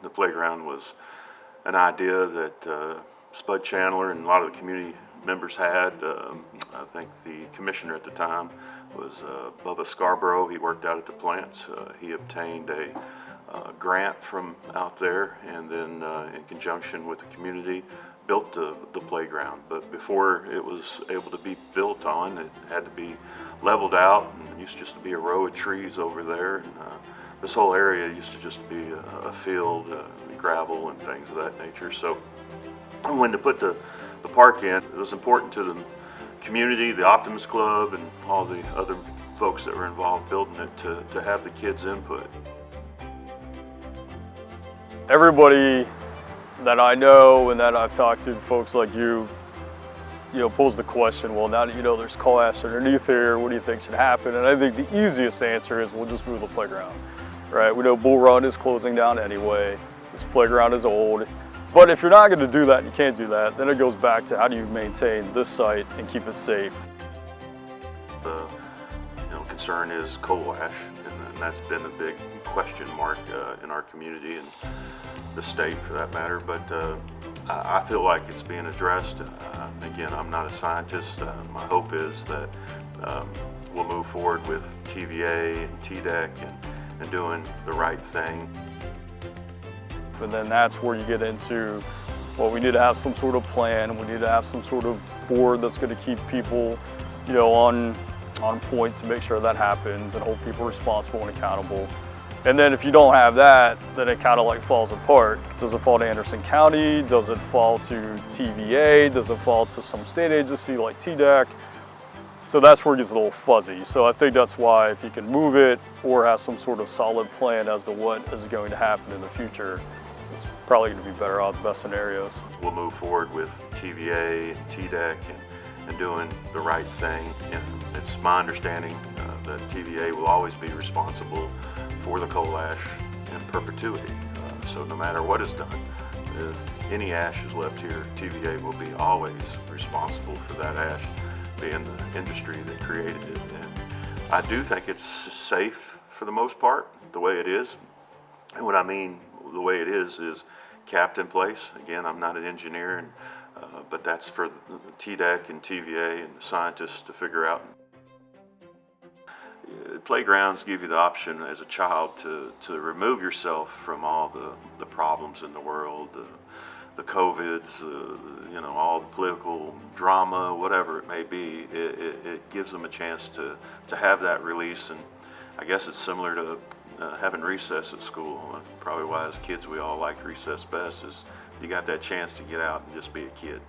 The playground was an idea that Spud Chandler and a lot of the community members had. I think the commissioner at the time was Bubba Scarborough. He worked out at the plants. He obtained a grant from out there, and then in conjunction with the community built the playground. But before it was able to be built on, it had to be leveled out, and it used just to be a row of trees over there. And, this whole area used to just be a field, gravel and things of that nature. So when to put the park in, it was important to the community, the Optimist Club, and all the other folks that were involved building it to have the kids' input. Everybody that I know and that I've talked to, folks like you pose the question, well, now that you know there's coal ash underneath here, what do you think should happen? And I think the easiest answer is we'll just move the playground, right? We know Bull Run is closing down anyway. This playground is old. But if you're not going to do that, and you can't do that, then it goes back to how do you maintain this site and keep it safe? The concern is coal ash, and that's been a big question mark in our community and the state for that matter. But I feel like it's being addressed. Again, I'm not a scientist. My hope is that we'll move forward with TVA and TDEC and doing the right thing. And then that's where you get into, well, we need to have some sort of plan, and we need to have some sort of board that's going to keep people, on point to make sure that happens and hold people responsible and accountable. And then if you don't have that, then it kind of like falls apart. Does it fall to Anderson County? Does it fall to TVA? Does it fall to some state agency like TDEC? So that's where it gets a little fuzzy. So I think that's why if you can move it or have some sort of solid plan as to what is going to happen in the future, it's probably going to be better off, best scenarios. We'll move forward with TVA and TDEC and doing the right thing. And it's my understanding that TVA will always be responsible for the coal ash in perpetuity. So no matter what is done, if any ash is left here, TVA will be always responsible for that ash, being the industry that created it. And I do think it's safe for the most part, the way it is. And what I mean the way it is capped in place. Again, I'm not an engineer, but that's for the TDEC and TVA and the scientists to figure out. Playgrounds give you the option as a child to remove yourself from all the problems in the world, the COVIDs, all the political drama, whatever it may be. It gives them a chance to have that release, and I guess it's similar to having recess at school. Probably why as kids we all liked recess best is you got that chance to get out and just be a kid.